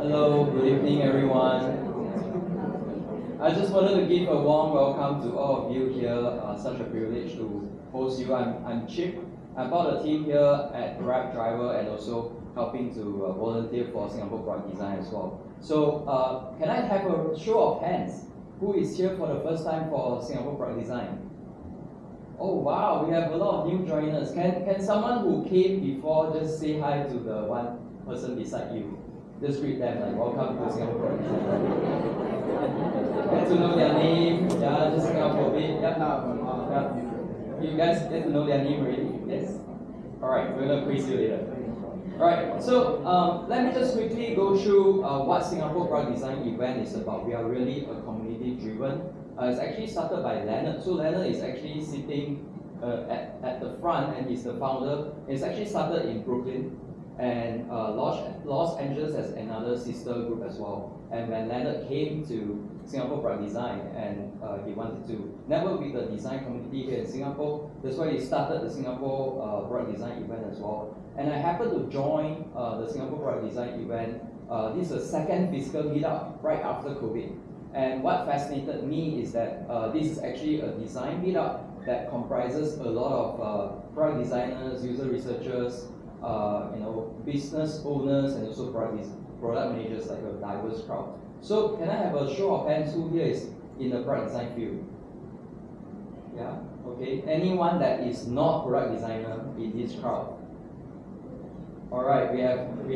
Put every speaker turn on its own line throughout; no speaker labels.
Hello, good evening everyone. I just wanted to give a warm welcome to all of you here. Such a privilege to host you. I'm Chip. I'm part of the team here at Grab Driver and also helping to volunteer for Singapore Product Design as well. So can I have a show of hands? Who is here for the first time for Singapore Product Design? Oh wow, we have a lot of new joiners. Can someone who came before just say hi to the one person beside you? Just greet them like welcome to Singapore Product Design. Get to know their name. Yeah, just hang out for a bit. Yeah. You guys get to know their name already? Yes? Alright, we're gonna quiz you later. Alright, so let me just quickly go through what Singapore Product Design event is about. We are really a community driven. It's actually started by Leonard. So Leonard is actually sitting at the front and he's the founder. It's actually started in Brooklyn and Los Angeles has another sister group as well. And when Leonard came to Singapore Product Design and he wanted to network with the design community here in Singapore, that's why he started the Singapore Product Design event as well. And I happened to join the Singapore Product Design event. This is the second physical meetup right after COVID. And what fascinated me is that this is actually a design meetup that comprises a lot of product designers, user researchers, business owners, and also product managers, like a diverse crowd. So can I have a show of hands who here is in the product design field? Yeah, okay. Anyone that is not product designer in this crowd? All right, we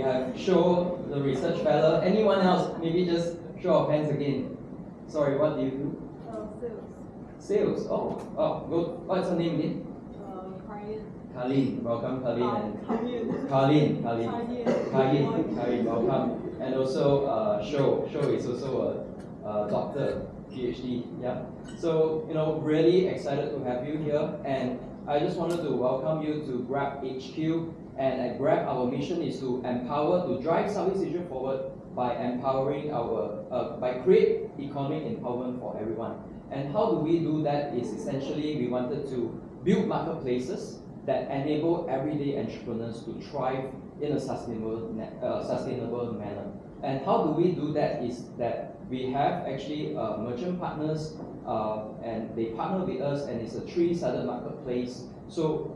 have Show, the research fellow. Anyone else? Maybe just show of hands again. Sorry, what do you do?
Sales.
Sales. Oh, good. What's her name again? Karlene. Welcome, Karlene. Karlene, welcome. And also Show. Show is also a doctor, PhD. Yeah. So really excited to have you here, and I just wanted to welcome you to Grab HQ. And at Grab, our mission is to empower, to drive Southeast Asia forward by empowering by create economic empowerment for everyone. And how do we do that is essentially we wanted to build marketplaces that enable everyday entrepreneurs to thrive in a sustainable manner. And how do we do that is that we have actually merchant partners and they partner with us, and it's a three-sided marketplace. So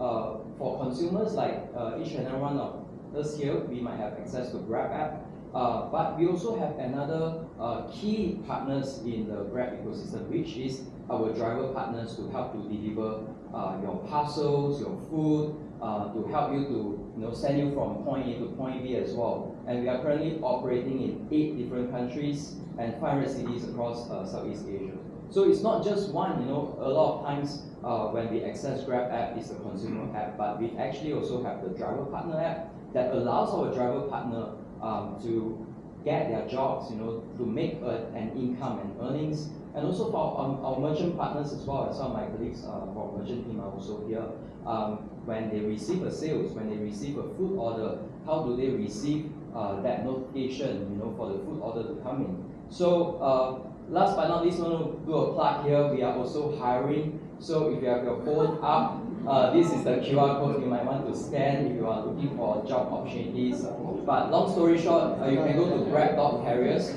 for consumers like each and every one of us here, we might have access to Grab app. But we also have another key partners in the Grab ecosystem, which is our driver partners to help to deliver your parcels, your food, to help you to send you from point A to point B as well. And we are currently operating in 8 different countries and 500 cities across Southeast Asia. So it's not just one, a lot of times when we access Grab app, it's a consumer app, but we actually also have the driver partner app that allows our driver partner to get their jobs, to make an income and earnings, and also for our merchant partners as well. Some of my colleagues from merchant team are also here. When they receive a sales, when they receive a food order, how do they receive that notification, for the food order to come in? So last but not least, I want to do a plug here. We are also hiring. So if you have your phone up, this is the QR code you might want to scan if you are looking for job opportunities. But long story short, you can go to grab.careers.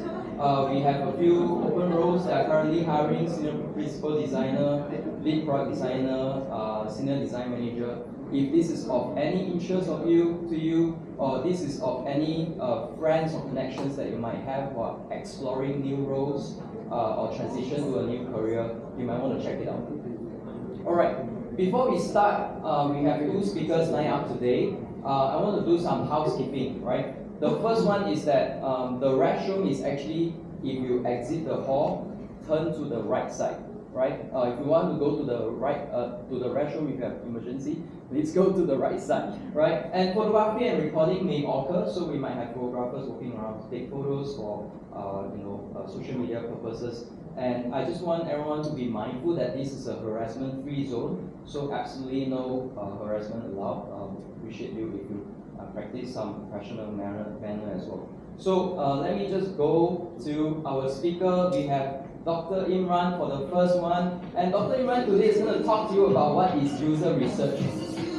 We have a few open roles that are currently hiring: senior principal designer, lead product designer, senior design manager. If this is of any interest to you, or this is of any friends or connections that you might have who are exploring new roles or transition to a new career, you might want to check it out. All right. Before we start, we have 2 speakers lined up today. I want to do some housekeeping, right? The first one is that the restroom is actually, if you exit the hall, turn to the right side, right? If you want to go to the right, to the restroom if you have emergency, please go to the right side, right? And photography and recording may occur, so we might have photographers walking around to take photos for, social media purposes. And I just want everyone to be mindful that this is a harassment-free zone, so absolutely no harassment allowed. Appreciate you if you practice some professional manner as well. So let me just go to our speaker. We have Dr. Imran for the first one. And Dr. Imran today is going to talk to you about what is user research.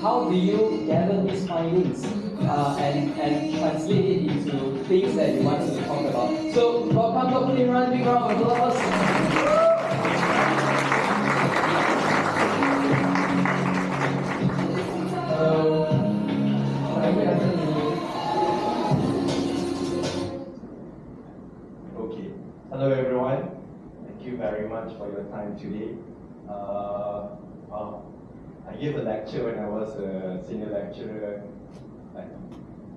How do you gather these findings and translate it into things that you want us to talk about. So welcome Dr. Imran, big round of applause. Hello.
Okay. Hello everyone. Thank you very much for your time today. I gave a lecture when I was a senior lecturer like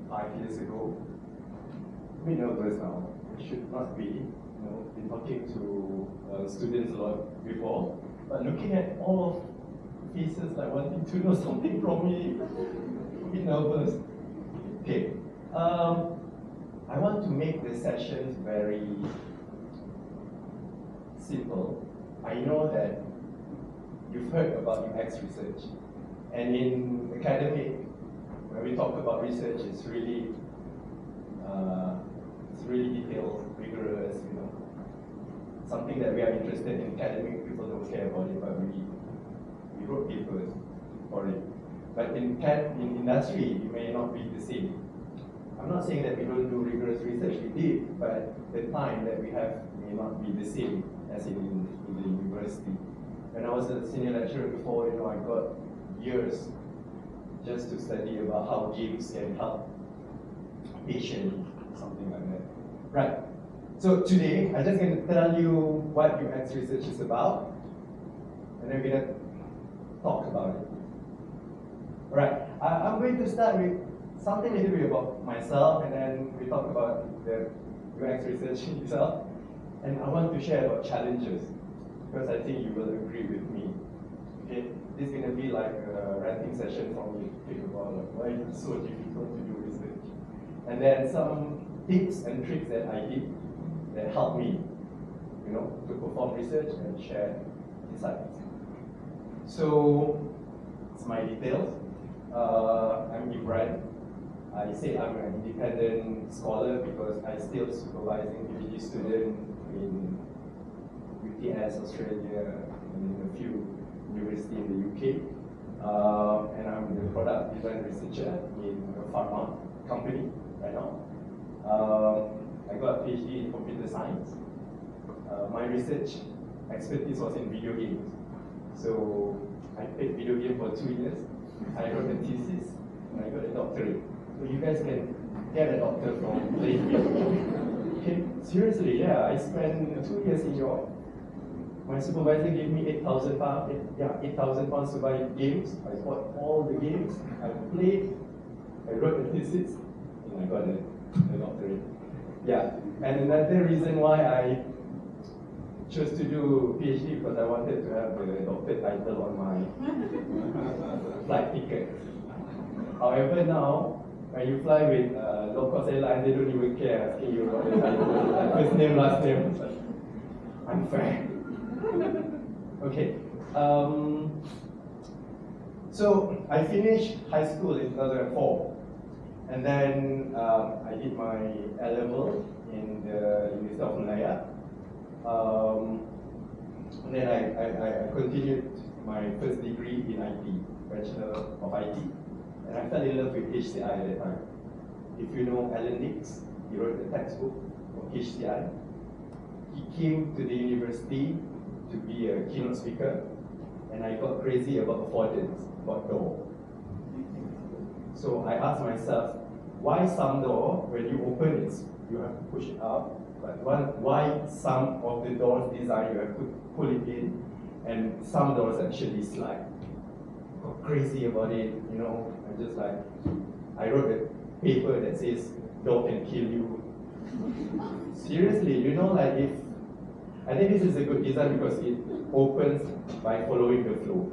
5 years ago. I'm a bit nervous now. I should not be. Been talking to students a lot before, but looking at all of faces like wanting to know something from me, I'm a bit nervous. Okay. I want to make the sessions very simple. I know that you've heard about UX research, and in academic, when we talk about research, it's really detailed, rigorous, something that we are interested in. Academic people don't care about it, but we wrote papers for it. But in industry, it may not be the same. I'm not saying that we don't do rigorous research, we did, but the time that we have may not be the same as in the university. When I was a senior lecturer before, I got years just to study about how games can help patients, something like that. Right. So today, I'm just going to tell you what UX research is about, and then we're going to talk about it. All right. I'm going to start with something a little bit about myself, and then we talk about the UX research itself. And I want to share about challenges, because I think you will agree with me. Okay, this is going to be like a ranting session for me to think about why it's so difficult to do research. And then some tips and tricks that I did that helped me, to perform research and share insights. So, it's my details. I'm Imran. I say I'm an independent scholar because I still supervising PhD student in UTS, Australia, and in a few universities in the UK. And I'm the product design researcher in a pharma company right now. I got a PhD in computer science. My research expertise was in video games. So I played video game for 2 years. I wrote a thesis, and I got a doctorate. So you guys can get a doctor from playing video games. Okay, seriously, yeah, I spent 2 years in York. My supervisor gave me £8,000 to buy games. I bought all the games. I played. I wrote a thesis, and I got a doctorate. Yeah, and another reason why I chose to do PhD because I wanted to have the doctor title on my flight ticket. However, now when you fly with low-cost airlines, they don't even care asking you about the title, first name, last name. Unfair. Okay. So I finished high school in 2004, and then I did my A-level in the University of Malaya. And then I continued my first degree in IT, Bachelor of IT, and I fell in love with HCI at that time. If you know Alan Dix, he wrote the textbook of HCI. He came to the university to be a keynote speaker, and I got crazy about affordance, about door. So I asked myself, why some door, when you open it, you have to push it up, but why some of the doors design, you have to pull it in, and some doors actually slide. Got crazy about it, I'm just like, I wrote a paper that says, door can kill you. Seriously, if, I think this is a good design because it opens by following the flow.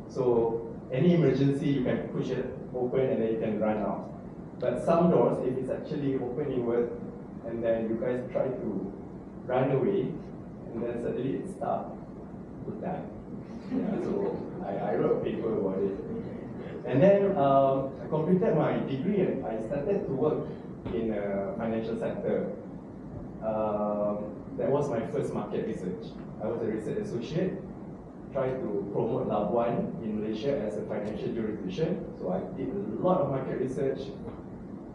So any emergency, you can push it open and then you can run out. But some doors, if it's actually open inward, and then you guys try to run away, and then suddenly it stops, you die. Yeah, so I wrote a paper about it. And then I completed my degree and I started to work in a financial sector. That was my first market research. I was a research associate try to promote Labuan in Malaysia as a financial jurisdiction. So I did a lot of market research,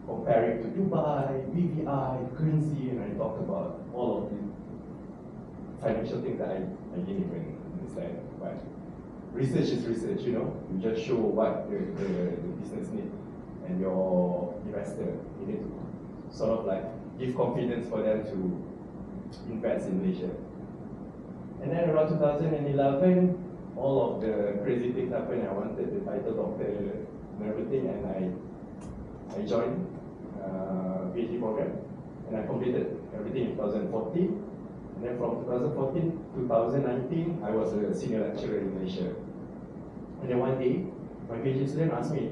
comparing to Dubai, BVI, currency, and I talked about all of the financial things that I didn't even understand. But research is research, you know. You just show what the business needs, and your investor, you need to sort of like give confidence for them to invest in Malaysia. And then around 2011, all of the crazy things happened. I wanted the title doctor and everything, and I joined PhD program, and I completed everything in 2014. And then from 2014 to 2019, I was a senior lecturer in Malaysia. And then one day, my PhD student asked me,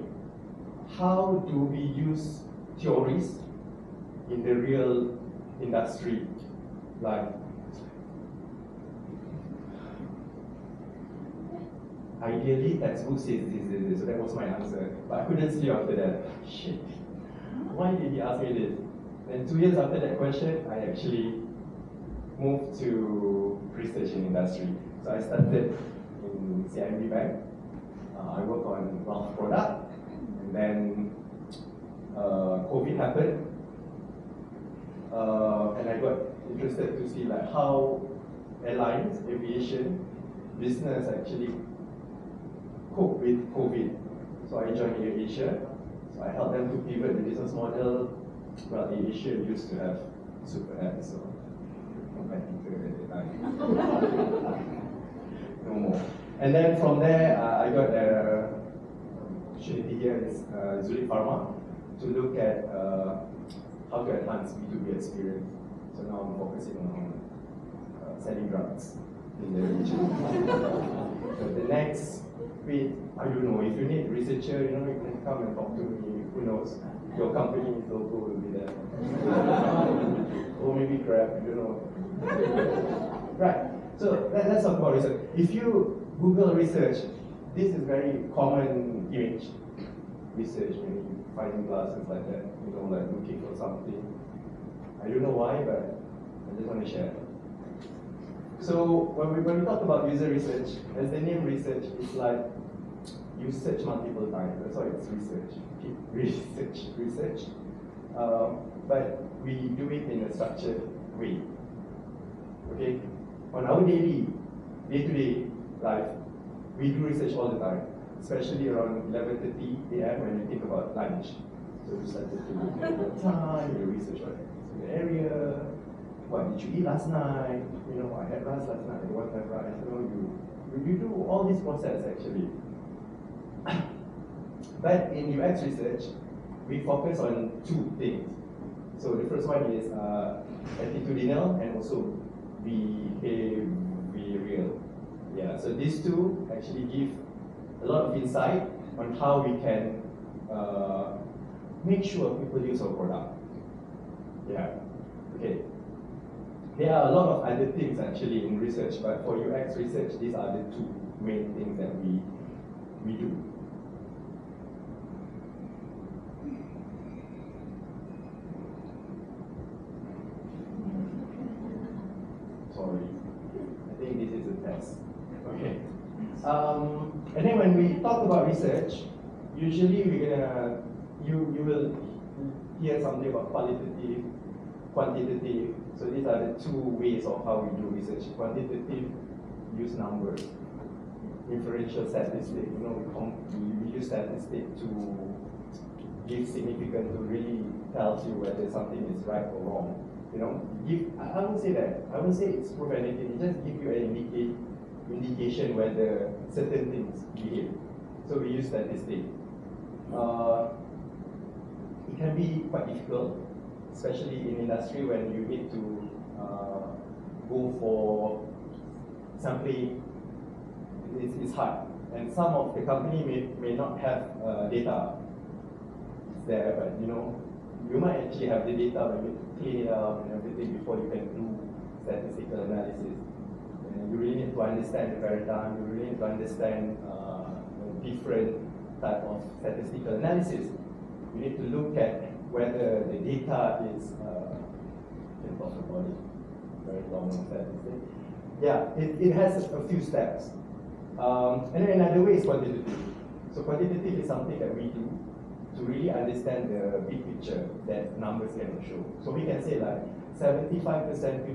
how do we use theories in the real industry? Like, ideally, textbook says this, so that was my answer. But I couldn't sleep after that. Shit, why did he ask me this? Then 2 years after that question, I actually moved to research in industry. So I started in CIMB Bank. I work on wealth product, and then COVID happened, and I got interested to see like how airlines, aviation, business actually cope with COVID. So I joined AirAsia. So I helped them to pivot the business model. Well, AirAsia used to have super apps, so competitor at the time. No more. And then from there, I got the opportunity here in Zurich Pharma to look at how to enhance B2B experience. So now I'm focusing on selling drugs in the region. So the next bit, I don't know, if you need researcher, you know, you can come and talk to me, who knows, your company's logo will be there. Or maybe Grab, you don't know. Right, so let's talk about research. If you Google research, this is very common image. Research, when you find glasses like that, you know, like looking for something. I don't know why, but I just want to share. So when we talk about user research, as the name research, it's like you search multiple times. That's why it's research. Research. But we do it in a structured way. Okay? On our day-to-day life, we do research all the time, especially around 11:30 a.m. when you think about lunch. So you start to look at the time, you research what is in the area, what did you eat last night, you know, I had rice last night, I want to have rice, you know, you do all this process actually. But in UX research, we focus on two things. So the first one is attitudinal and also behavioral. Yeah, so these two actually give a lot of insight on how we can make sure people use our product. Yeah, okay. There are a lot of other things actually in research, but for UX research, these are the two main things that we do. Sorry, I think this is a test. Okay. And then when we talk about research, usually you will hear something about qualitative, quantitative. So these are the two ways of how we do research. Quantitative, use numbers. Inferential statistic, you know, we use statistic to give significance, to really tell you whether something is right or wrong. You know, I wouldn't say that. I wouldn't say it's proof anything. It just gives you an indication whether certain things behave. So we use statistics. It can be quite difficult, especially in industry when you need to go for sampling. It's hard, and some of the company may not have data. It's there, but you know, you might actually have the data, but you need to clean it up and everything before you can do statistical analysis. And you really need to understand the paradigm. You really need to understand different type of statistical analysis. You need to look at whether the data is. Can talk about it. Very long statistic. Yeah, it has a few steps. And then another way is quantitative. So quantitative is something that we do to really understand the big picture that numbers cannot show. So we can say like 75%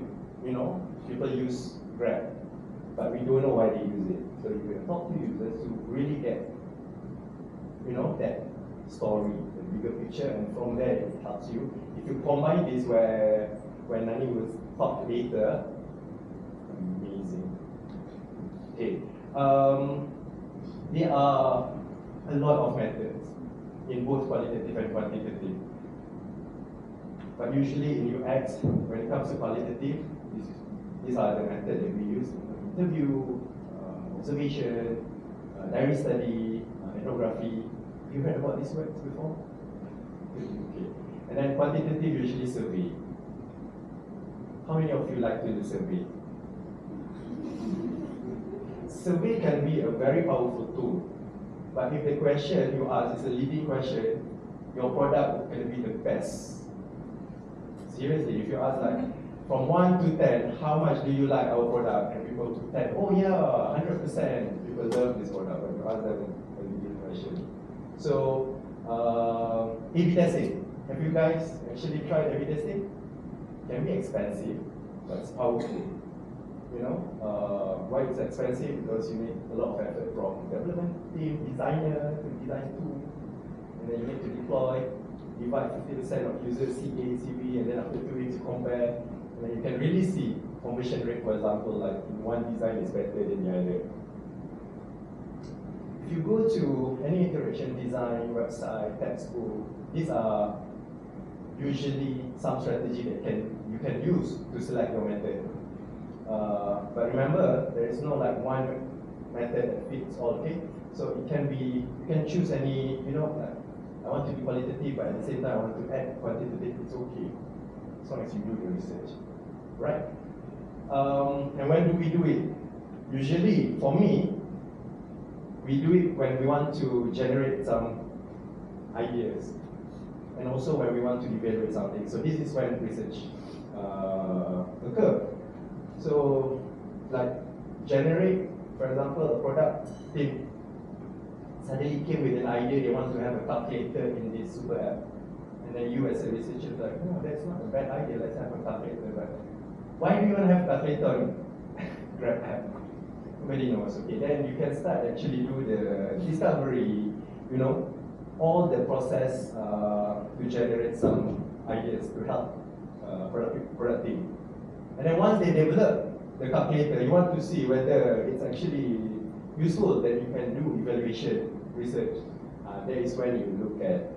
people use Grab, but we don't know why they use it. So you can talk to users to really get that story, the bigger picture, and from there it helps you. If you combine this when Naning will talk later, amazing. Okay. There are a lot of methods in both qualitative and quantitative. But usually in UX, when it comes to qualitative, these are the methods that we use: interview, observation, diary study, ethnography. You heard about these words before? Okay. And then quantitative usually survey. How many of you like to do survey? Survey can be a very powerful tool, but if the question you ask is a leading question, your product can be the best. Seriously, if you ask like from 1 to 10, how much do you like our product? And people to 10, oh yeah, 100%. People love this product. But you ask them a leading question. So, A/B testing. Have you guys actually tried A/B testing? It can be expensive, but it's powerful. Why it's expensive? Because you need a lot of effort from development team, designer to design tool, and then you need to deploy, divide 50% of users C A, C B, and then after 2 weeks you compare, and then you can really see conversion rate, for example, like one design is better than the other. If you go to any interaction design website, textbook, these are usually some strategy that you can use to select your method. But remember, there is no like one method that fits all, okay? So it can be, you can choose any, like, I want to be qualitative, but at the same time I want to add quantitative, it's okay. As long as you do the research, right? And when do we do it? Usually, for me, we do it when we want to generate some ideas, and also when we want to evaluate something. So this is when research occurs. So, like generate, for example, a product team suddenly came with an idea they want to have a calculator in this super app, and then you as a researcher like, no, that's not a bad idea. Let's have a calculator. But why do you want to have a calculator on Grab app? Nobody knows. Okay, then you can start actually do the discovery. All the process to generate some ideas to help product team. And then once they develop the calculator, you want to see whether it's actually useful, then you can do evaluation research. That is when you look at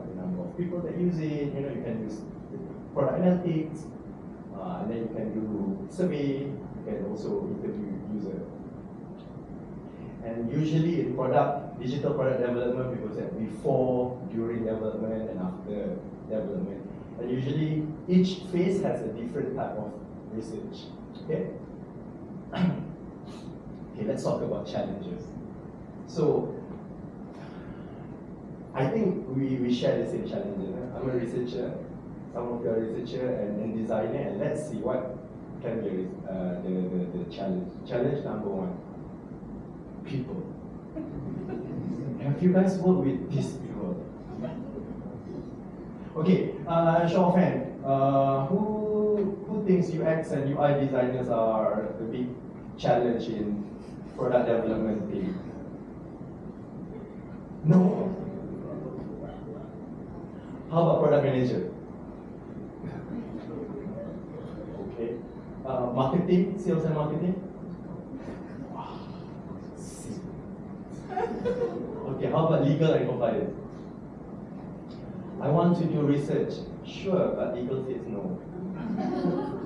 the number of people that use it. You can use product analytics, and then you can do survey. You can also interview user. And usually in digital product development, people say before, during development, and after development. And usually each phase has a different type of research. Okay? Okay, let's talk about challenges. So I think we share the same challenges. I'm a researcher, some of you are a researcher and designer, and let's see what can be the challenge. Challenge number 1. People. Have you guys worked with these people? Okay, show of hand. Who thinks UX and UI designers are the big challenge in product development team? No? How about product manager? Okay. Marketing, sales and marketing? Okay, how about legal and compliance? I want to do research. Sure, but legal says no.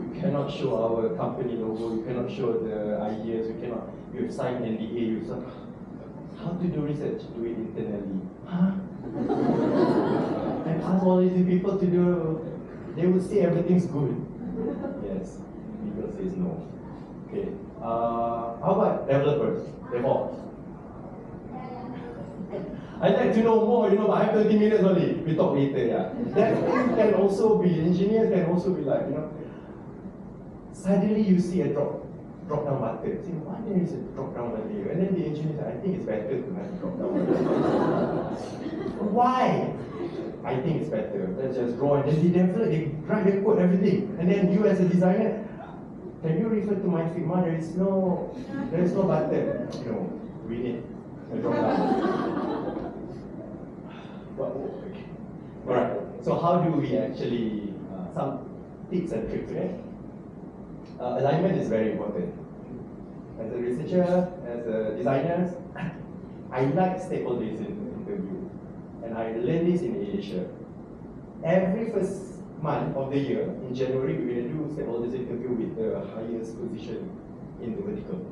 You cannot show our company logo, you cannot show the ideas, you have signed NDA, you said, how to do research? Do it internally. Huh? And ask all these people to do, they would say everything's good. Yes, legal says no. Okay, how about developers, DevOps? I'd like to know more, but I have 30 minutes only. We talk later, yeah. That can also be, engineers can also be like, suddenly you see a drop. drop down button. Say, why there is a drop down button? And then the engineer said, I think it's better to have a drop down button. Why? I think it's better. Let's just draw and then they write the code, everything. And then you as a designer, can you refer to my Figma? There is no button. You know, we need a drop down. Okay. Alright. So how do we actually some tips and tricks, right? Alignment is very important. As a researcher, as a designer, I like stakeholders in interview. And I learned this in Asia. Every first month of the year, in January, we will do stakeholders interview with the highest position in the vertical.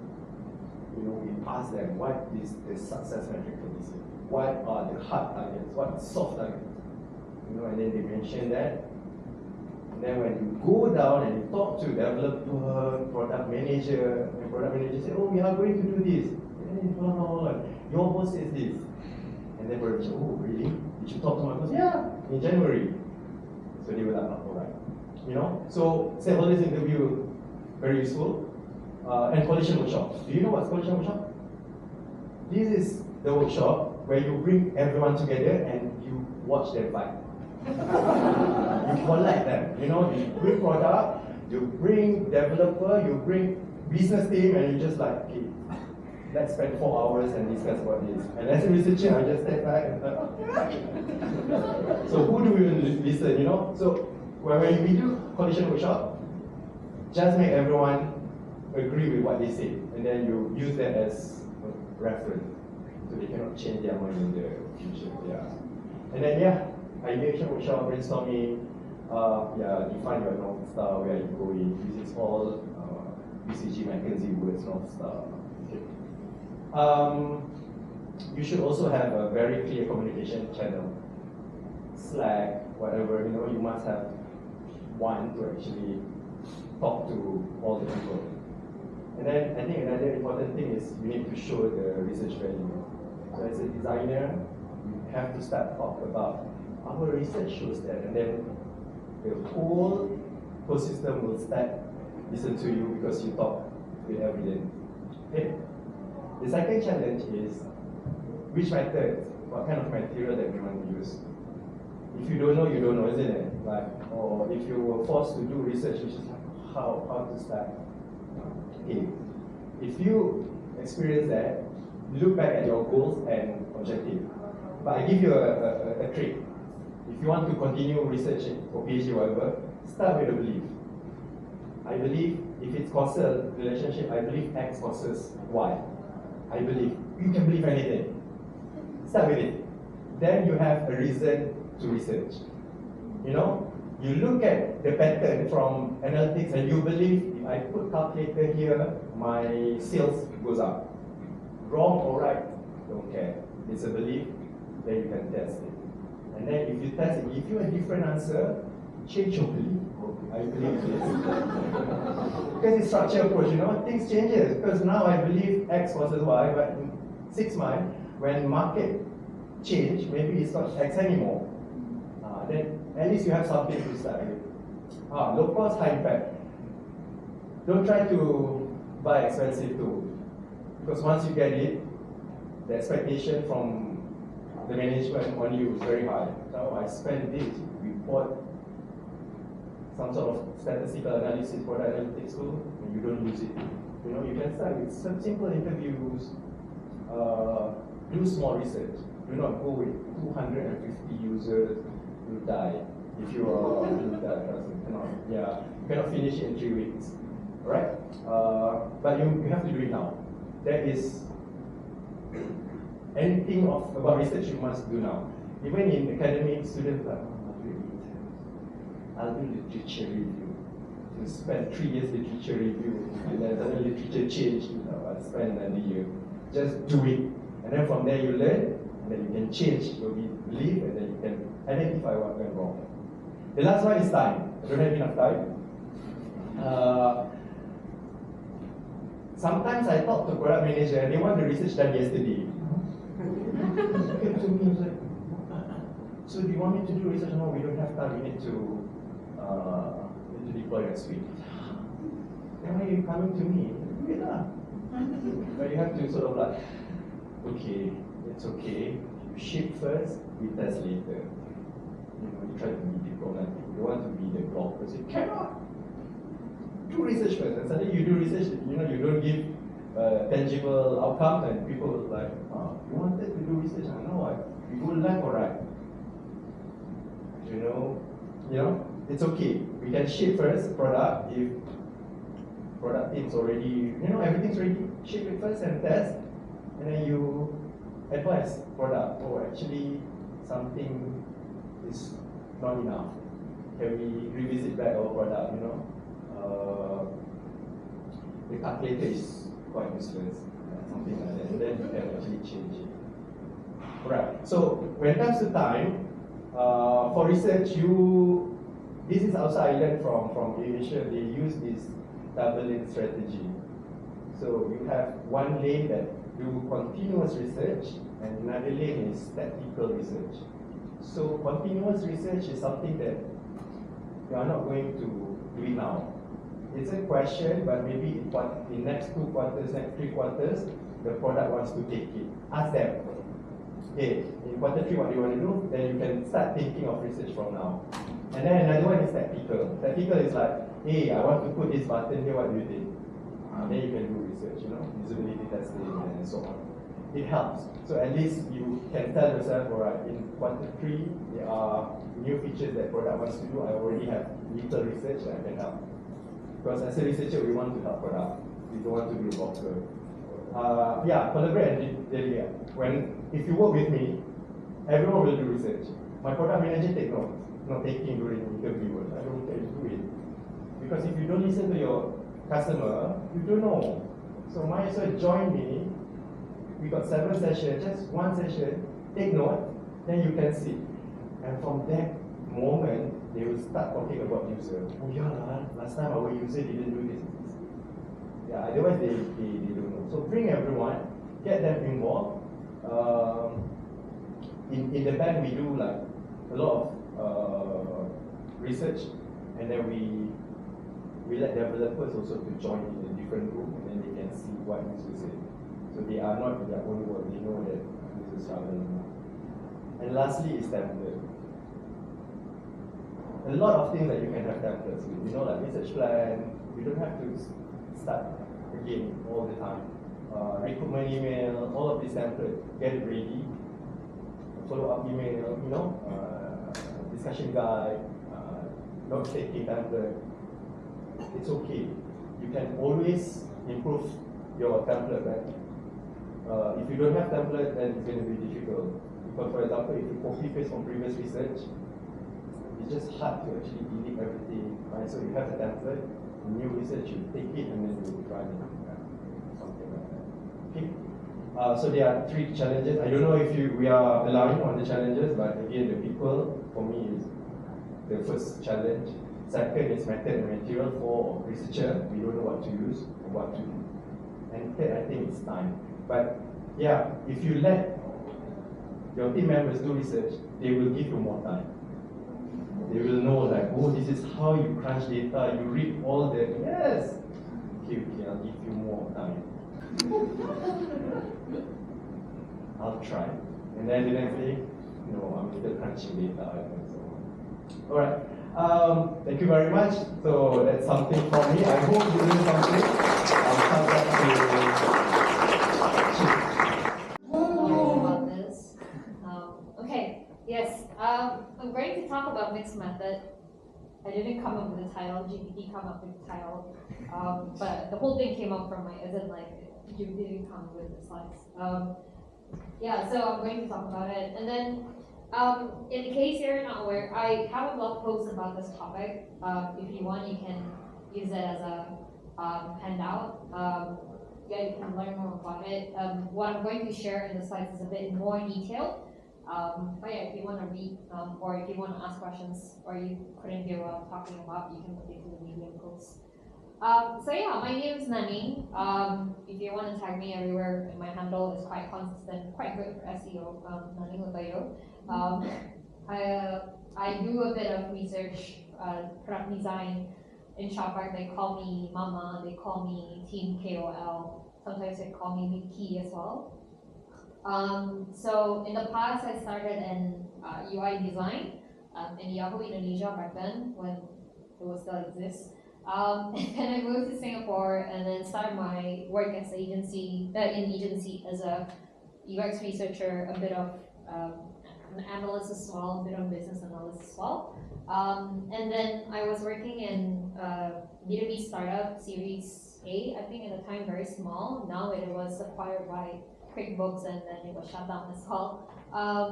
You know, we ask them, what is the success metric for this year? What are the hard targets? What are the soft targets? You know, and then they mention that. And then when you go down and you talk to developer, product manager, and product manager say, oh, we are going to do this. And then, hold on. Your boss says this. And then product manager, oh, really? Did you talk to my boss? Yeah, in January. So they were like, oh, all right. You know, so stakeholders interview, very useful. And coalition workshop. Do you know what's coalition workshop? This is the workshop where you bring everyone together and you watch them fight. You collect them. You know, you bring product, you bring developer, you bring business team, and you just like, okay, let's spend 4 hours and discuss about this. And as a researcher, I just step back and so who do we listen, you know? So when we do coalition workshop, just make everyone agree with what they say, and then you use that as a reference, so they cannot change their mind in the future. Yeah. And then ideation workshop, brainstorming, define your North Star, where you go in. This is all BCG McKinsey words, North Star. Okay. You should also have a very clear communication channel. Slack, whatever, you know, you must have one to actually talk to all the people. And then I think another important thing is you need to show the research value. So as a designer, you have to start talk about our research shows that, and then the whole ecosystem will start listen to you because you talk with evidence. Okay. The second challenge is which method, what kind of material that we want to use. If you don't know, you don't know, isn't it? Like, or if you were forced to do research, which is how to start. Okay. If you experience that, look back at your goals and objectives. But I give you a trick. If you want to continue researching or PhD or whatever, start with a belief. I believe if it's causal relationship, I believe X causes Y. I believe. You can believe anything. Start with it. Then you have a reason to research. You know, you look at the pattern from analytics and you believe if I put calculator here, my sales goes up. Wrong or right, don't care. It's a belief, then you can test it. And then if you test it, if you have a different answer, change your belief. I believe this. Because it's structured approach, you know, things changes. Because now I believe X versus Y, but in 6 months, when market change, maybe it's not X anymore. Then at least you have something to start with. Low cost, high impact. Don't try to buy expensive tools. Because once you get it, the expectation from the management on you is very high. Now I spend this, we bought some sort of statistical analysis, product analytics tool, and you don't use it. You know, you can start with some simple interviews, do small research. Do not go with 250 users, you die. If you are you cannot finish it in 3 weeks. Right? But you have to do it now. That is anything about research you must do now. Even in academic, students are I'll do literature review. You spend 3 years literature review, and then the literature change, I spend another year. Just do it. And then from there you learn, and then you can change your belief, and then you can identify what went wrong. The last one is time. I don't have enough time. Sometimes I talk to product manager and they want the research done yesterday. Came to me, like, so do you want me to do research? No, we don't have time. We need to deploy next week. Why are you coming to me? do it lah. But you have to sort of like, okay, it's okay. You ship first, we test later. You try to be diplomatic. You want to be the blocker, so you cannot do research first. And suddenly you do research, you don't give tangible outcomes, and people will like, oh, you wanted to do research? I know what. You go left or right. It's okay. We can ship first product if product team's already, everything's ready. Ship it first and test, and then you advise product. Oh, actually, something is not enough. Can we revisit back our product? The calculator is quite useless, something like that. And then you can actually change it. Right. So when it comes to time, for research, this is also I learned from aviation. They use this double lane strategy. So you have one lane that do continuous research, and another lane is tactical research. So continuous research is something that you are not going to do it now. It's a question, but maybe in next 2 quarters, next 3 quarters, the product wants to take it. Ask them, hey, in quarter 3, what do you want to do? Then you can start thinking of research from now. And then another one is tactical. Tactical is like, hey, I want to put this button here, what do you think? Then you can do research, usability testing and so on. It helps. So at least you can tell yourself, all right, in quarter 3, there are new features that product wants to do. I already have little research that I can help. Because as a researcher, we want to help product. We don't want to be a blocker. Collaborate and delegate. If you work with me, everyone will do research. My product manager take notes, not taking during interview. I don't tell you to do it. Because if you don't listen to your customer, you don't know. So might as well join me. We got 7 sessions, just 1 session, take note, then you can see. And from that moment, they will start talking about user. Oh yeah, last time our user didn't do this. Yeah, otherwise they don't know. So bring everyone, get them involved. In the bank we do like a lot of research, and then we let developers also to join in a different group, and then they can see what users say. So they are not in their own world, they know that users struggle. And lastly is template. A lot of things that you can have templates with, like research plan. You don't have to start again all the time. Recruitment email, all of these templates, get it ready. Follow-up email, discussion guide, note-taking template. It's okay. You can always improve your template, right? If you don't have template, then it's going to be difficult. Because for example, if you copy-paste from previous research, it's just hard to actually delete everything, right? So you have a template, new research, you take it and then you run it, something like that. Okay. So there are 3 challenges. I don't know if we are allowing on the challenges, but again, the people for me is the first challenge. Second is method and material for researcher. We don't know what to use or what to do. And third, I think it's time. But yeah, if you let your team members do research, they will give you more time. They will know like, oh, this is how you crunch data, you read all the, yes. Okay, I'll give you more time. I'll try. And then the next day, no, I'm still crunching data and so on. All right. Thank you very much. So that's something from me. I hope you learned something. I'll come back to
about this. Okay. Yes. I'm going to talk about mixed method. I didn't come up with the title. GPT came up with the title. But the whole thing came up from GPT didn't come with the slides. So I'm going to talk about it. And then, in case you're not aware, I have a blog post about this topic. If you want, you can use it as a handout. You can learn more about it. What I'm going to share in the slides is a bit more detailed. But yeah, if you want to read or if you want to ask questions or you couldn't hear what I'm talking about, you can look into the Medium post. My name is Naning. If you want to tag me everywhere, my handle is quite consistent, quite good for SEO, Naning Utoyo. I do a bit of research, product design, in Shopback, they call me Mama, they call me Team KOL, sometimes they call me Mickey as well. So in the past, I started in UI design in Yahoo Indonesia back then when it was still exists. And then I moved to Singapore and then started my work as agency as a UX researcher, a bit of an analyst as well, a bit of business analyst as well. And then I was working in B2B startup Series A, I think at the time very small. Now it was acquired by QuickBooks and then it was shut down as well.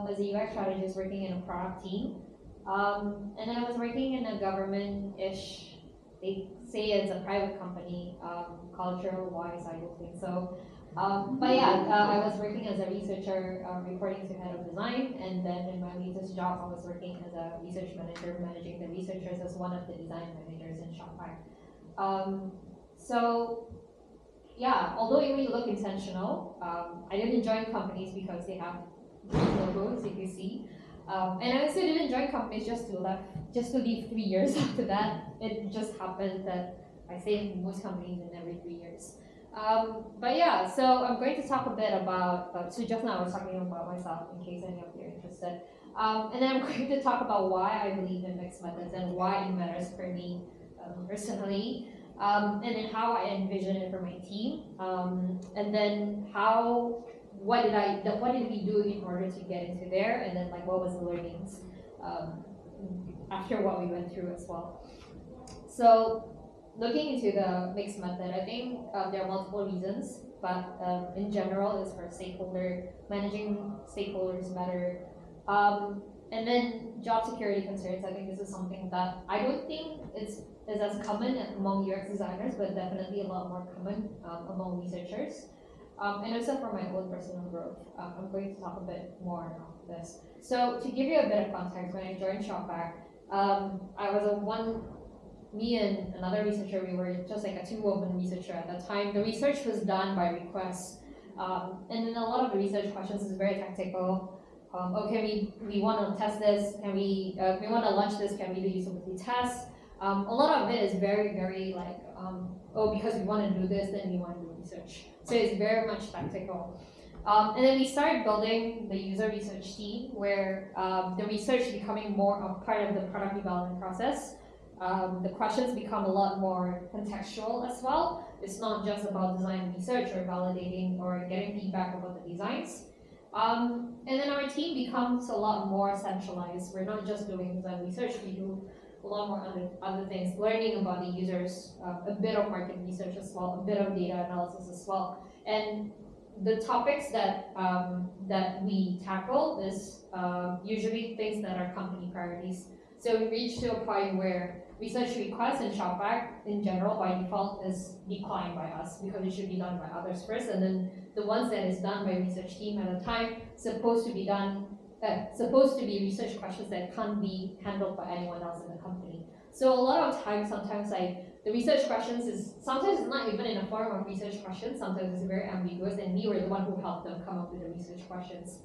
As a UX strategist working in a product team. And then I was working in a government-ish, they say it's a private company, cultural-wise, I don't think so. But yeah, I was working as a researcher, reporting to head of design, and then in my latest job, I was working as a research manager, managing the researchers as one of the design managers in Shopify. So yeah, although it may look intentional, I didn't join companies because they have logos, you can see. And I also didn't join companies just to leave 3 years after that. It just happened that I stayed in most companies in every 3 years. But yeah, so I'm going to talk a bit about, so just now I was talking about myself in case any of you are interested. And then I'm going to talk about why I believe in mixed methods and why it matters for me personally. And then how I envision it for my team. And then what did we do in order to get into there? And then like what was the learnings after what we went through as well. So looking into the mixed method, I think there are multiple reasons, but in general, it's for managing stakeholders better. And then job security concerns, I think this is something that I don't think is as common among UX designers, but definitely a lot more common among researchers. And also for my own personal growth. I'm going to talk a bit more about this. So to give you a bit of context, when I joined Shopback, I was me and another researcher, we were just like a two-woman researcher at that time. The research was done by request. And then a lot of the research questions is very tactical. Okay, we want to test this, we want to launch this, can we do usability tests? A lot of it is very, very like, because we want to do this, then we want to do research. So it's very much tactical. And then we started building the user research team where the research becoming more a part of the product development process. The questions become a lot more contextual as well. It's not just about design research or validating or getting feedback about the designs. And then our team becomes a lot more centralized. We're not just doing design research, we do a lot more other things, learning about the users, a bit of market research as well, a bit of data analysis as well. And the topics that we tackle is usually things that are company priorities. So we reach to a point where research requests in Shopback in general by default is declined by us because it should be done by others first, and then the ones that is done by research team at a time supposed to be research questions that can't be handled by anyone else in the company. So a lot of times, sometimes the research questions is sometimes it's not even in a form of research questions. Sometimes it's very ambiguous, and we were the one who helped them come up with the research questions.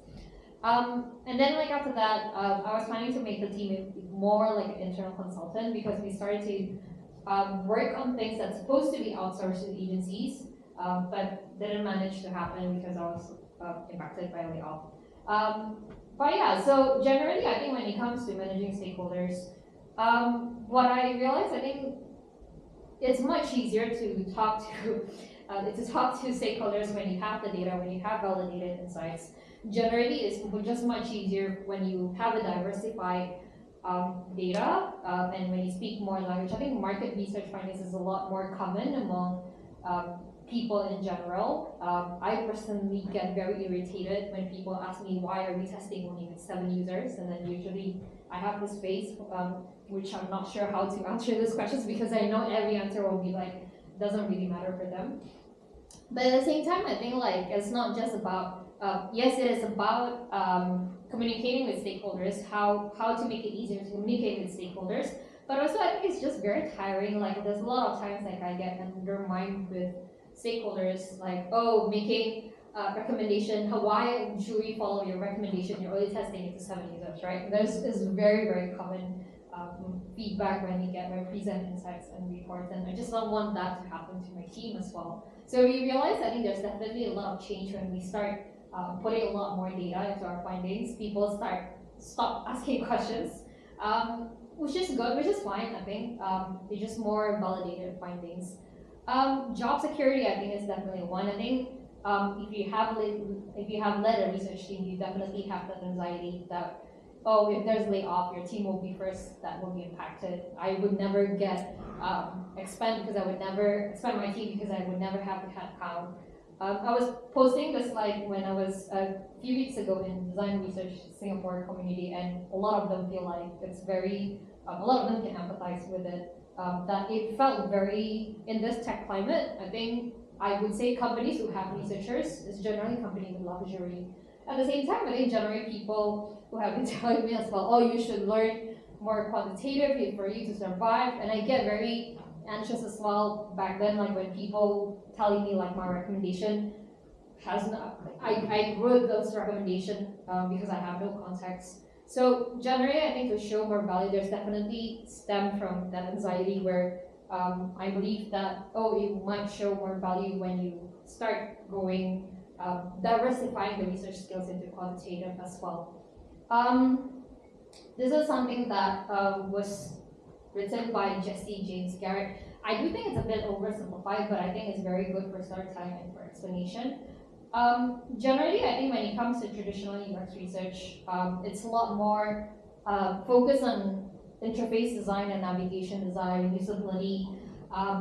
And then like after that, I was planning to make the team more like an internal consultant because we started to work on things that's supposed to be outsourced to agencies, but didn't manage to happen because I was impacted by a layoff. But yeah, so generally I think when it comes to managing stakeholders, what I realized, I think it's much easier to talk to stakeholders when you have the data, when you have validated insights. Generally, it's just much easier when you have a diversified data and when you speak more language. I think market research findings is a lot more common among people in general. I personally get very irritated when people ask me why are we testing only with 7 users, and then usually I have this face which I'm not sure how to answer these questions because I know every answer will be like, doesn't really matter for them. But at the same time, I think like it's not just about, yes, it is about communicating with stakeholders, how to make it easier to communicate with stakeholders, but also I think it's just very tiring. Like there's a lot of times like I get undermined with stakeholders like, oh, making a recommendation, why should we follow your recommendation? You're only testing it to 7 users, right? This is very, very common feedback when we present insights and reports, and I just don't want that to happen to my team as well. So we realized I think there's definitely a lot of change when we start putting a lot more data into our findings. People stop asking questions, which is good, which is fine. I think they're just more validated findings. Job security, I think, is definitely one. I think if you have led a research team, you definitely have that anxiety that, oh, if there's layoff, your team will be first that will be impacted. I would never get expand my team because I would never have the headcount. I was posting this slide when I was a few weeks ago in Design Research Singapore community, and a lot of them feel like it's very, a lot of them can empathize with it. That it felt very, in this tech climate, I think I would say companies who have researchers is generally companies with luxury. At the same time, I think generally people who have been telling me as well, oh, you should learn more quantitative for you to survive. And I get very anxious as well back then, like when people telling me like my recommendation has not, I wrote those recommendation because I have no context. So generally, I think to show more value, there's definitely stem from that anxiety where I believe that, oh, it might show more value when you start going, diversifying the research skills into quantitative as well. This is something that was written by Jesse James Garrett. I do think it's a bit oversimplified, but I think it's very good for storytelling and for explanation. Generally, I think when it comes to traditional UX research, it's a lot more focused on interface design and navigation design, usability.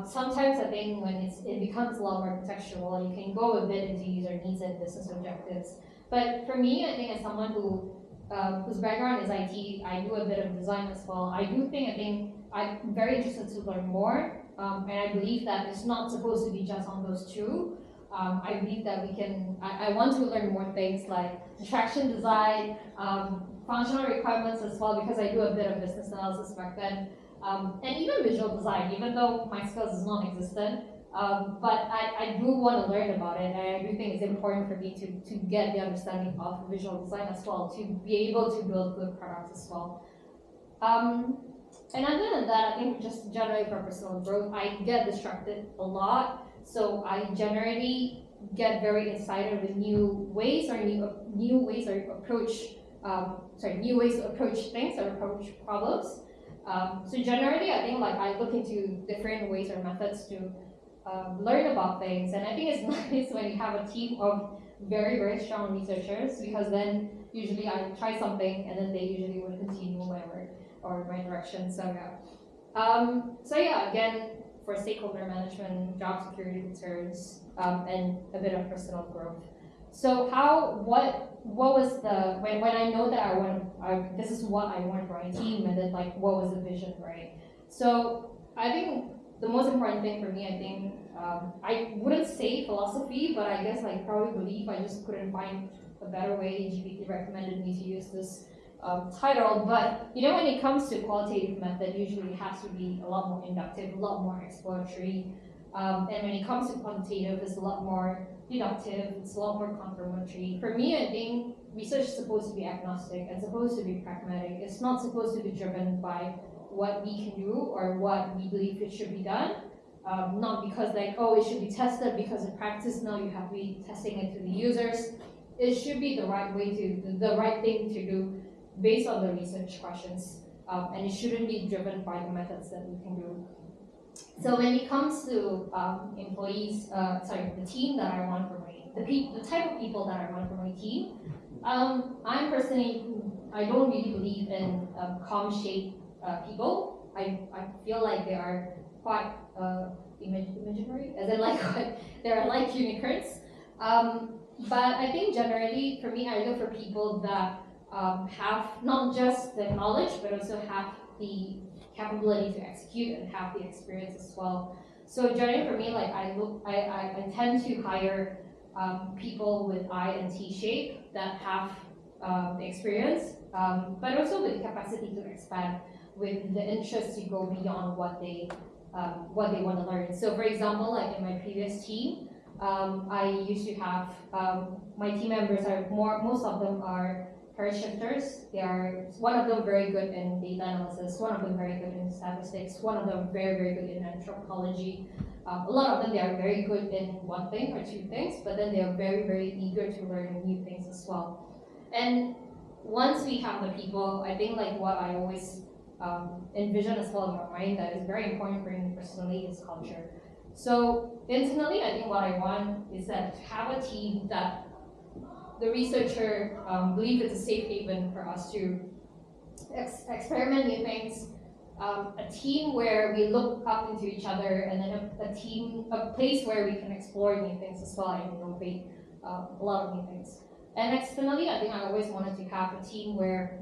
Sometimes I think when it becomes a lot more contextual, you can go a bit into user needs and business objectives. But for me, I think as someone whose background is IT, I do a bit of design as well. I think I'm very interested to learn more, and I believe that it's not supposed to be just on those two. I believe that I want to learn more things like attraction design, functional requirements as well, because I do a bit of business analysis back then, and even visual design, even though my skills is non-existent. But I do want to learn about it, and I do think it's important for me to get the understanding of visual design as well, to be able to build good products as well. And other than that, I think just generally for personal growth, I get distracted a lot. So I generally get very excited with new ways to approach things or approach problems. So generally, I think like I look into different ways or methods to learn about things, and I think it's nice when you have a team of very, very strong researchers, because then usually I try something and then they usually would continue my work or my direction. So yeah, again, for stakeholder management, job security concerns, and a bit of personal growth. So what was when I know that this is what I want for my team, and then like what was the vision, right? So I think the most important thing for me, I think, I wouldn't say philosophy, but I guess I probably believe, I just couldn't find a better way. GPT recommended me to use this title, but when it comes to qualitative method, usually it has to be a lot more inductive, a lot more exploratory, and when it comes to quantitative, it's a lot more deductive, it's a lot more confirmatory. For me, I think research is supposed to be agnostic and supposed to be pragmatic. It's not supposed to be driven by what we can do or what we believe it should be done, not because like, oh, it should be tested, because in practice now you have to be testing it to the users. It should be the right thing to do based on the research questions, and it shouldn't be driven by the methods that we can do. So when it comes to the team that I want for the type of people that I want for my team, I'm personally, I don't really believe in com-shaped people. I feel like they are quite imaginary, as in like they're like unicorns. But I think generally, for me, I look for people that have not just the knowledge, but also have the capability to execute and have the experience as well. So generally for me, like I tend to hire people with I and T shape that have the experience, but also with the capacity to expand, with the interest to go beyond what they want to learn. So for example, like in my previous team, I used to have my team members most of them are pair shifters. They are, one of them very good in data analysis, one of them very good in statistics, one of them very, very good in anthropology. A lot of them, they are very good in one thing or two things, but then they are very, very eager to learn new things as well. And once we have the people, I think like what I always envision as well in my mind that is very important for me personally is culture. So internally, I think what I want is that to have a team that the researcher believe it's a safe haven for us to experiment new things, a team where we look up into each other, and then a place where we can explore new things as well and innovate a lot of new things. And externally, I think I always wanted to have a team where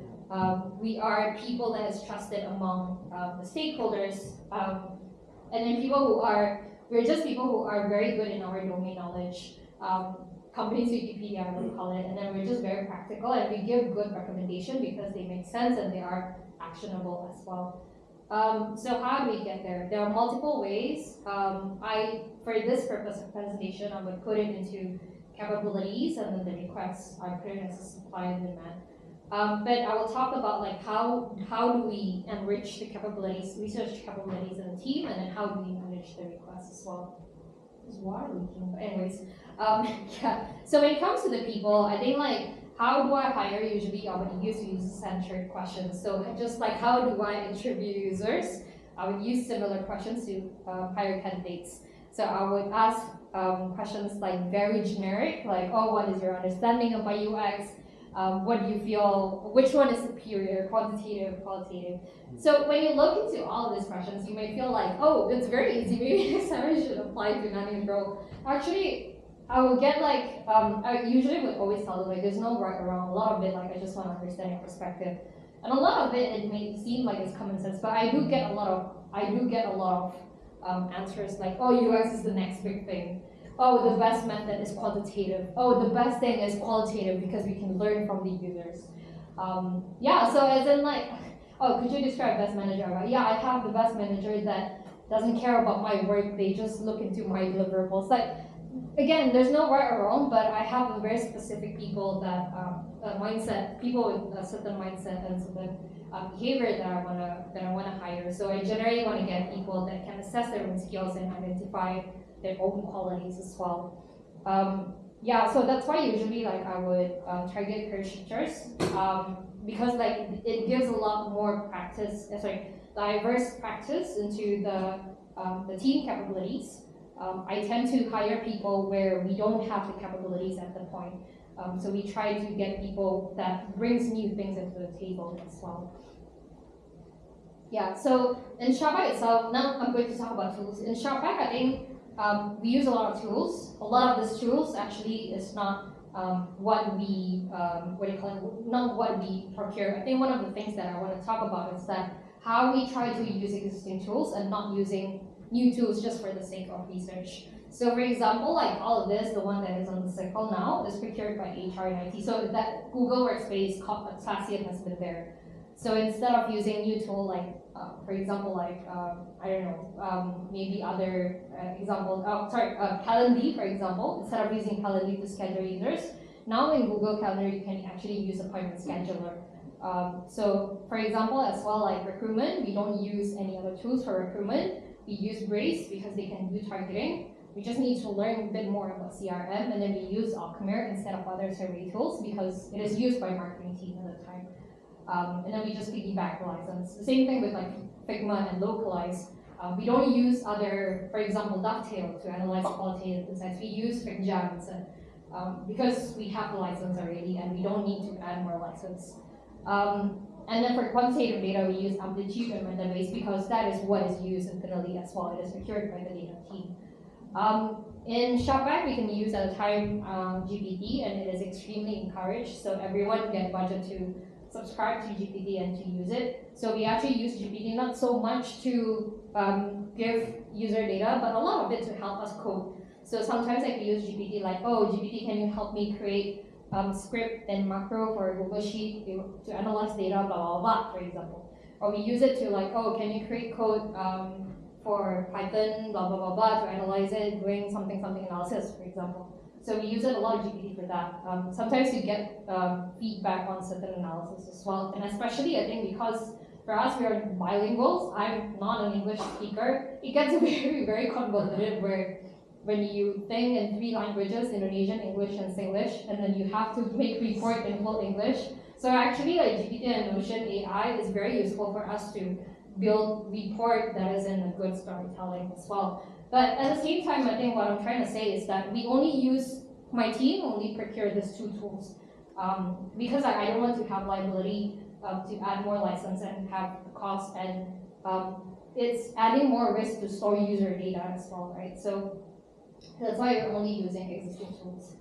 we are people that is trusted among the stakeholders, and then we're just people who are very good in our domain knowledge. Companies Wikipedia, I would call it, and then we're just very practical and we give good recommendation because they make sense and they are actionable as well. So how do we get there? There are multiple ways. For this purpose of presentation, I would put it into capabilities and then the requests. I put it as a supply and demand. But I will talk about like how do we enrich the capabilities, research capabilities in the team, and then how do we manage the requests as well. There's water leaking, but anyways, yeah. So when it comes to the people, I think like how do I hire? Usually I would use user-centered questions. So just like how do I interview users? I would use similar questions to hire candidates. So I would ask questions like very generic, like, oh, what is your understanding of UX? What do you feel, which one is superior, quantitative, qualitative? So when you look into all of these questions, you may feel like, oh, it's very easy, maybe next time I should apply to Naning Utoyo. Actually, I will get like, I usually would always tell them like, there's no right or wrong. A lot of it, like, I just want to understand your perspective. And a lot of it may seem like it's common sense, but I do get a lot of answers like, oh, UX is the next big thing. Oh, the best method is quantitative. Oh, the best thing is qualitative because we can learn from the users. Yeah, so as in like, oh, could you describe best manager? Yeah, I have the best manager that doesn't care about my work. They just look into my deliverables. Like, again, there's no right or wrong, but I have a very specific people that people with a certain mindset and certain behavior that I wanna hire. So I generally want to get people that can assess their own skills and identify their own qualities as well. Yeah, so that's why usually like I would target career shifters because like it gives a lot more diverse practice into the team capabilities. I tend to hire people where we don't have the capabilities at the point. So we try to get people that brings new things into the table as well. Yeah, so in Sharpak itself, now I'm going to talk about tools. In Sharpak, I think we use a lot of tools. A lot of these tools actually is not what we not what we procure. I think one of the things that I want to talk about is that how we try to use existing tools and not using new tools just for the sake of research. So for example, like all of this, the one that is on the circle now is procured by HR and IT. So that Google Workspace, Atlassian has been there. So instead of using new tool like, for example, like, I don't know, maybe other examples, Calendly, for example, instead of using Calendly to schedule users, now in Google Calendar, you can actually use appointment scheduler. So for example, as well, like recruitment, we don't use any other tools for recruitment. We use Brace because they can do targeting. We just need to learn a bit more about CRM, and then we use Alchemir instead of other survey tools because it is used by marketing team at the time. And then we just piggyback the license. The same thing with like Figma and Localize. We don't use other, for example, Dovetail to analyze qualitative insights. We use FigJam instead because we have the license already and we don't need to add more license. And then for quantitative data, we use Amplitude and Metabase because that is what is used internally as well. It is procured by the data team. In Sharpak, we can use at a time GPT, and it is extremely encouraged. So everyone get budget to subscribe to GPT and to use it. So we actually use GPT not so much to give user data, but a lot of it to help us code. So sometimes I can use GPT like, oh, GPT, can you help me create script and macro for Google Sheet to analyze data, blah, blah, blah, for example. Or we use it to like, oh, can you create code for Python, blah, blah, blah, blah, to analyze it, doing something analysis, for example. So we use it a lot of GPT for that. Sometimes we get feedback on certain analysis as well. And especially I think because for us, we are bilinguals, I'm not an English speaker, it gets very, very convoluted where when you think in 3 languages, Indonesian, English, and Singlish, and then you have to make report in full English. So actually, like GPT and Notion AI is very useful for us to build report that is in a good storytelling as well. But at the same time, I think what I'm trying to say is that we only use, my team only procure these 2 tools because I don't want to have liability to add more license and have the cost, and it's adding more risk to store user data as well, right? So that's why we're only using existing tools.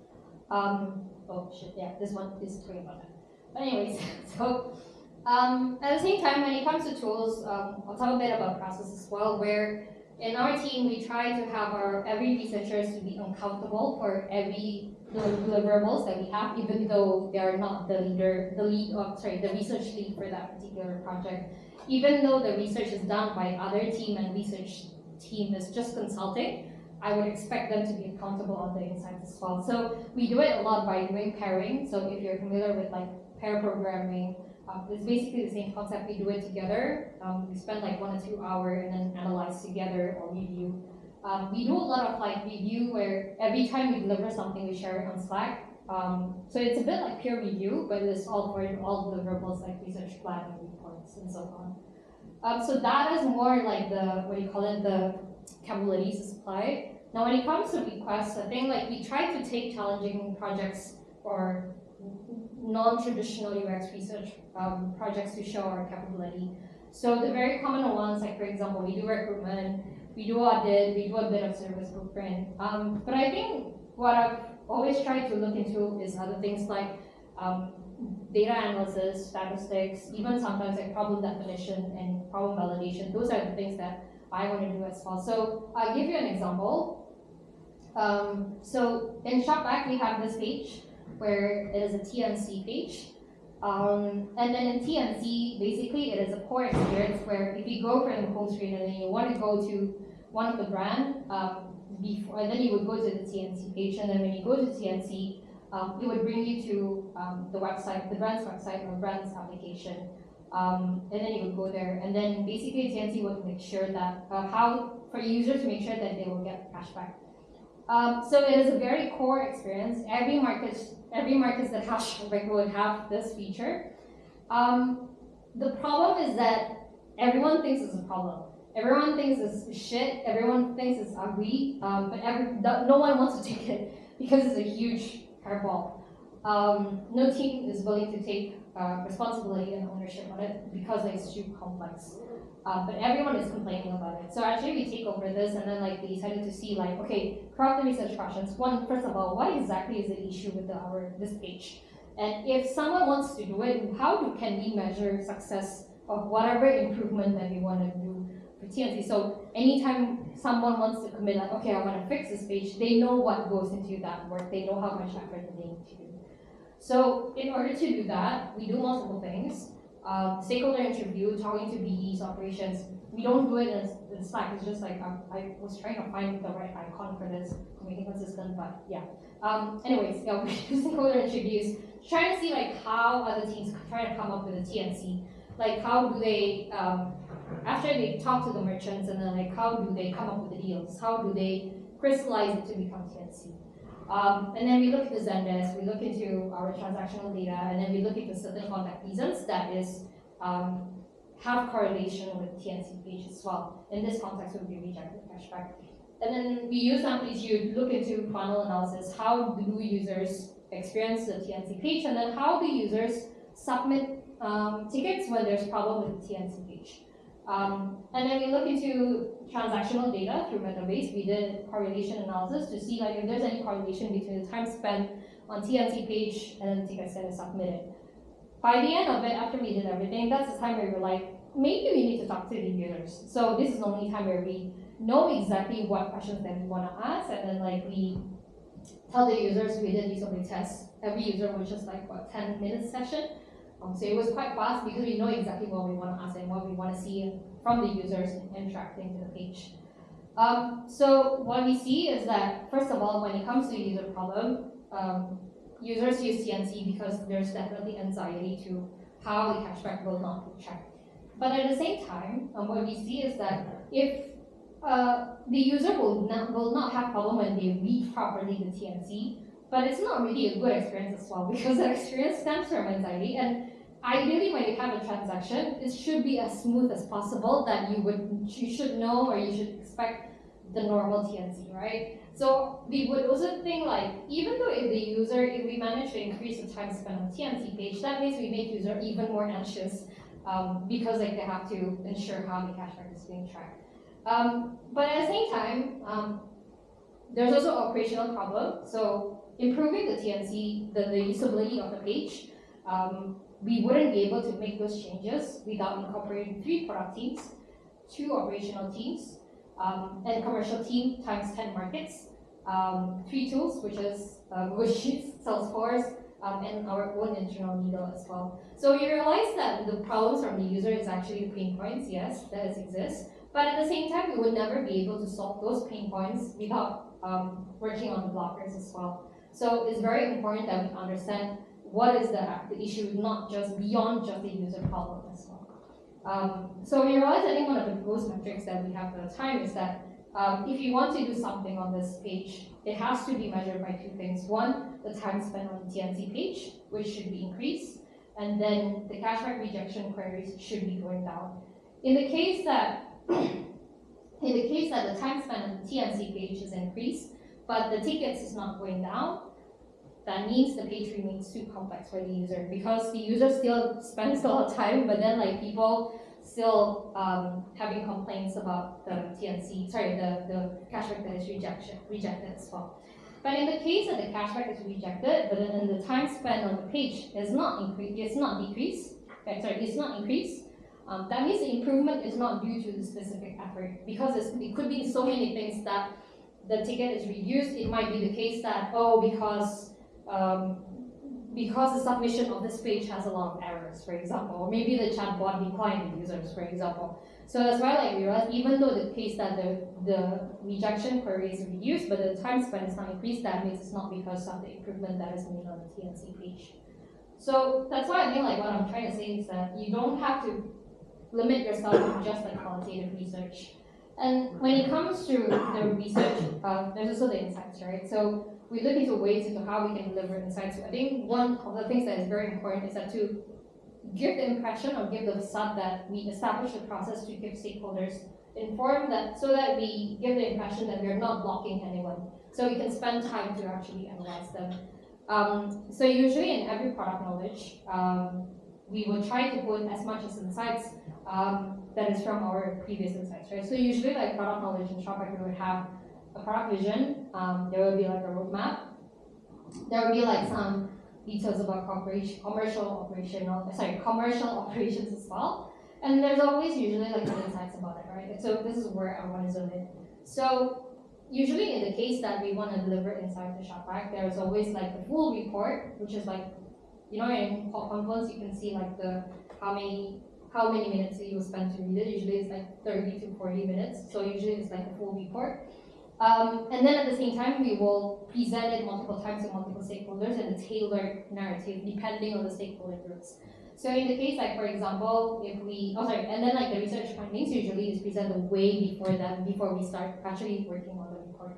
Oh shit, yeah, this one is talking about that. But anyways, so at the same time, when it comes to tools, I'll talk a bit about process as well, where in our team, we try to have every researchers to be accountable for every deliverables that we have, even though they are not the research lead for that particular project. Even though the research is done by other team and research team is just consulting, I would expect them to be accountable on the insights as well. So we do it a lot by doing pairing. So if you're familiar with like pair programming, it's basically the same concept. We do it together. We spend like 1 or 2 hours and then analyze together or review. We do a lot of like review where every time we deliver something, we share it on Slack. So it's a bit like peer review, but it's all for all deliverables like research plan and reports and so on. So that is more like the capabilities to supply. Now, when it comes to requests, I think like we try to take challenging projects or non-traditional UX research projects to show our capability. So the very common ones, like for example, we do recruitment, we do audit, we do a bit of service blueprint. But I think what I've always tried to look into is other things like data analysis, statistics, even sometimes like problem definition and problem validation. Those are the things that I want to do as well. So I'll give you an example. So in Shopback, we have this page where it is a TNC page. And then in TNC, basically it is a core experience where if you go from the home screen and then you want to go to one of the brand, and then you would go to the TNC page, and then when you go to TNC, it would bring you to the website, the brand's website or brand's application. And then you would go there, and then basically TNC would make sure that for users to make sure that they will get cashback. So it is a very core experience. Every market that has Shopback would have this feature. The problem is that everyone thinks it's a problem. Everyone thinks it's shit. Everyone thinks it's ugly. But no one wants to take it because it's a huge hairball. No team is willing to take responsibility and ownership on it because it's too complex. But everyone is complaining about it. So actually we take over this, and then like we decided to see like, okay, craft the research questions. First of all, what exactly is the issue with this page? And if someone wants to do it, can we measure success of whatever improvement that we want to do for TNC? So anytime someone wants to commit like, okay, I want to fix this page, they know what goes into that work. They know how much effort they need to do. So in order to do that, we do multiple things. Stakeholder interview, talking to BD's operations. We don't do it in Slack. It's just like I was trying to find the right icon for this to make it consistent, but yeah. Anyways, yeah, we do stakeholder interviews, trying to see like how other teams try to come up with a TNC. Like how do they, after they talk to the merchants, and then like how do they come up with the deals? How do they crystallize it to become TNC? And then we look at the Zendesk, we look into our transactional data, and then we look into certain contact reasons that is have correlation with TNC page as well. In this context, would be rejected cashback. And then we use Amplitude, look into funnel analysis. How do users experience the TNC page, and then how do users submit tickets when there's problem with the TNC page. And then we look into transactional data through Metabase. We did correlation analysis to see like if there's any correlation between the time spent on TNC page and then the tickets that is submitted. By the end of it, after we did everything, that's the time where we were like, maybe we need to talk to the users. So this is the only time where we know exactly what questions that we want to ask, and then like we tell the users. We did usability tests. Every user was just like what 10-minute session. So it was quite fast because we know exactly what we want to ask and what we want to see from the users interacting to the page. So what we see is that, first of all, when it comes to user problem, users use TNC because there's definitely anxiety to how the cashback will not be checked. But at the same time, what we see is that if the user will not have problem when they read properly the TNC, but it's not really a good experience as well because the experience stems from anxiety. And ideally, when you have a transaction, it should be as smooth as possible that you should know or you should expect the normal TNC, right? So we would also think like, even though if we manage to increase the time spent on TNC page, that means we make user even more anxious because like they have to ensure how the cashback is being tracked. But at the same time, there's also operational problem. So improving the TNC, the usability of the page, we wouldn't be able to make those changes without incorporating 3 product teams, 2 operational teams, and commercial team times 10 markets, 3 tools, which is Google Sheets, Salesforce, and our own internal needle as well. So we realized that the problems from the user is actually the pain points, yes, that exists. But at the same time, we would never be able to solve those pain points without working on the blockers as well. So it's very important that we understand what is the issue, not just beyond just the user problem as well. So we realized, I think one of the most metrics that we have at the time is that if you want to do something on this page, it has to be measured by 2 things. One, the time spent on the TNC page, which should be increased, and then the cashback rejection queries should be going down. In the case that the time spent on the TNC page is increased, but the tickets is not going down, that means the page remains too complex for the user because the user still spends a lot of time, but then like people still having complaints about the TNC, the cashback that is rejected as well. But in the case that the cashback is rejected, but then the time spent on the page is not increased, it's not increased. That means the improvement is not due to the specific effort because it could be so many things that the ticket is reduced. It might be the case that, because the submission of this page has a lot of errors, for example, or maybe the chatbot declined the users, for example. So that's why like we realized, even though the case that the rejection query is reduced, but the time spent is not increased, that means it's not because of the improvement that is made on the TNC page. So that's why I think like what I'm trying to say is that you don't have to limit yourself to just like qualitative research. And when it comes to the research, there's also the insights, right? So we look into ways into how we can deliver insights. So I think one of the things that is very important is that to give the impression or give the facade that we establish a process to give stakeholders informed that so that we give the impression that we're not blocking anyone. So we can spend time to actually analyze them. So usually in every product knowledge, we would try to put as much as insights that is from our previous insights, right? So usually like product knowledge in Shopback, we would have a product vision, there will be like a roadmap, there will be like some details about commercial operations as well, and there's always usually like the insights about it, right? So this is where I want to zoom in. So usually in the case that we want to deliver insight to Shopback, there's always like the full report, which is like, you know, in Confluence you can see like the how many minutes you will spend to read it. Usually it's like 30 to 40 minutes, so usually it's like a full report. And then at the same time, we will present it multiple times to multiple stakeholders and a tailored narrative depending on the stakeholder groups. So in the case, like for example, and then like the research findings usually is presented way before we start actually working on the report.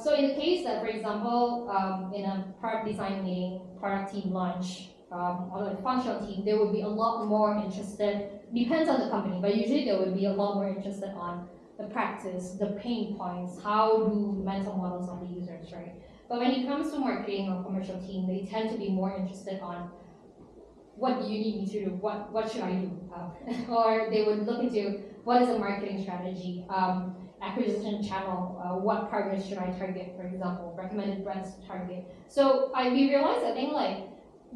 So in the case that, for example, in a product design meeting, product team launch, or like functional team, they would be a lot more interested, depends on the company, but usually they would be a lot more interested on the practice, the pain points, how do mental models of the users, right? But when it comes to marketing or commercial team, they tend to be more interested on what do you need me to do, what should I do? Or they would look into what is a marketing strategy, acquisition channel, what partners should I target, for example, recommended brands to target. So we realized, I think like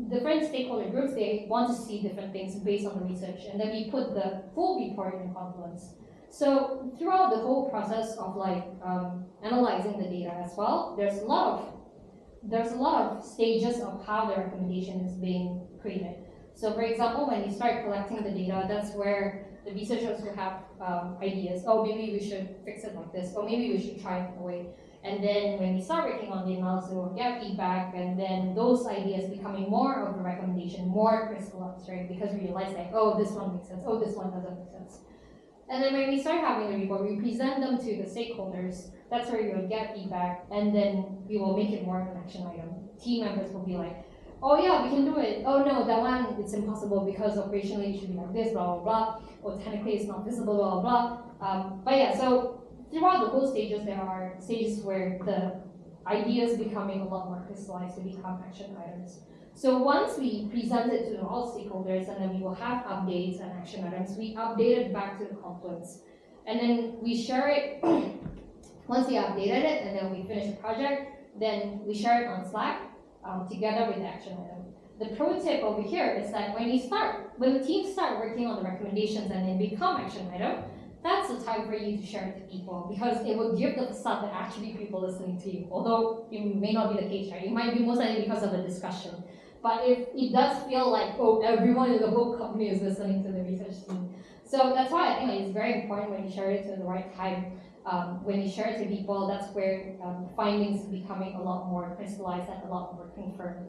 different stakeholder groups, they want to see different things based on the research, and then we put the full report in Confluence. So throughout the whole process of like analyzing the data as well, there's a lot of stages of how the recommendation is being created. So for example, when you start collecting the data, that's where the researchers who have ideas, oh, maybe we should fix it like this, or maybe we should try it that way. And then when we start working on the analysis, we'll get feedback, and then those ideas becoming more of a recommendation, more crystallized, right? Because we realize like, oh, this one makes sense, oh, this one doesn't make sense. And then when we start having the report, we present them to the stakeholders. That's where you will get feedback, and then we will make it more of an action item. Team members will be like, oh yeah, we can do it. Oh no, that one, it's impossible because operationally it should be like this, blah, blah, blah. Or technically it's not visible, blah, blah, blah. But yeah, so throughout the whole stages, there are stages where the ideas becoming a lot more crystallized to become action items. So once we present it to all stakeholders, and then we will have updates and action items, we update it back to the Confluence. And then we share it, once we updated it, and then we finish the project, then we share it on Slack together with the action item. The pro tip over here is that when the teams start working on the recommendations and they become action item, that's the time for you to share it to people, because it will give the facade that actually people listening to you. Although it may not be the case, right? It might be most likely because of a discussion. But if it does feel like, oh, everyone in the whole company is listening to the research team. So that's why I think it's very important when you share it to the right time. When you share it to people, that's where findings are becoming a lot more crystallized and a lot more confirmed.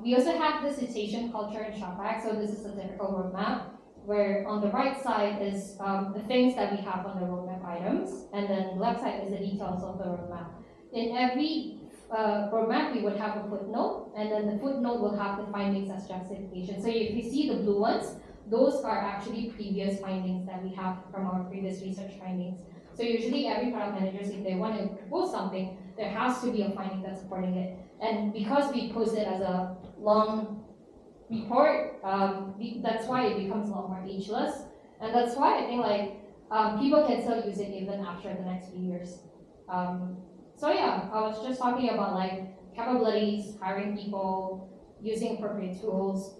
We also have the citation culture and SHOPAC. So this is a typical roadmap, where on the right side is the things that we have on the roadmap items, and then the left side is the details of the roadmap. In every roadmap, we would have a footnote, and then the footnote will have the findings as justification. So if you see the blue ones, those are actually previous findings that we have from our previous research findings. So usually every product managers, if they want to propose something, there has to be a finding that's supporting it. And because we post it as a long report, that's why it becomes a lot more ageless. And that's why I think like people can still use it even after the next few years. So yeah, I was just talking about like capabilities, hiring people, using appropriate tools,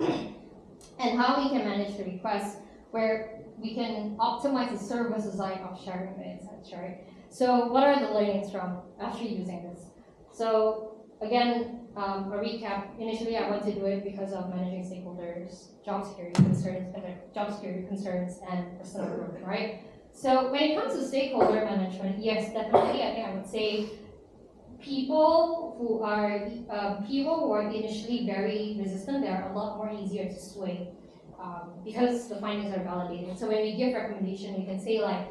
and how we can manage the requests, where we can optimize the service design of sharing the insights, right? So what are the learnings from actually using this? So again, a recap. Initially, I wanted to do it because of managing stakeholders, job security concerns, and personal growth, right? So when it comes to stakeholder management, yes, definitely, I think I would say people who are initially very resistant, they are a lot more easier to sway because the findings are validated. So when we give recommendation, we can say like,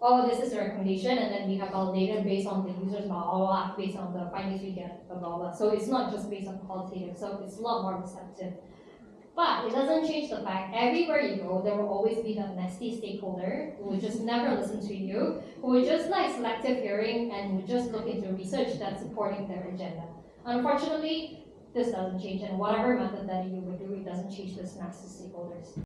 oh, this is a recommendation, and then we have validated based on the users, blah, blah, blah, based on the findings we get, blah, blah, blah. So it's not just based on qualitative, so it's a lot more receptive. But it doesn't change the fact, everywhere you go, there will always be that nasty stakeholder who will just never listen to you, who will just like selective hearing and will just look into research that's supporting their agenda. Unfortunately, this doesn't change, and whatever method that you would do, it doesn't change this nasty stakeholders.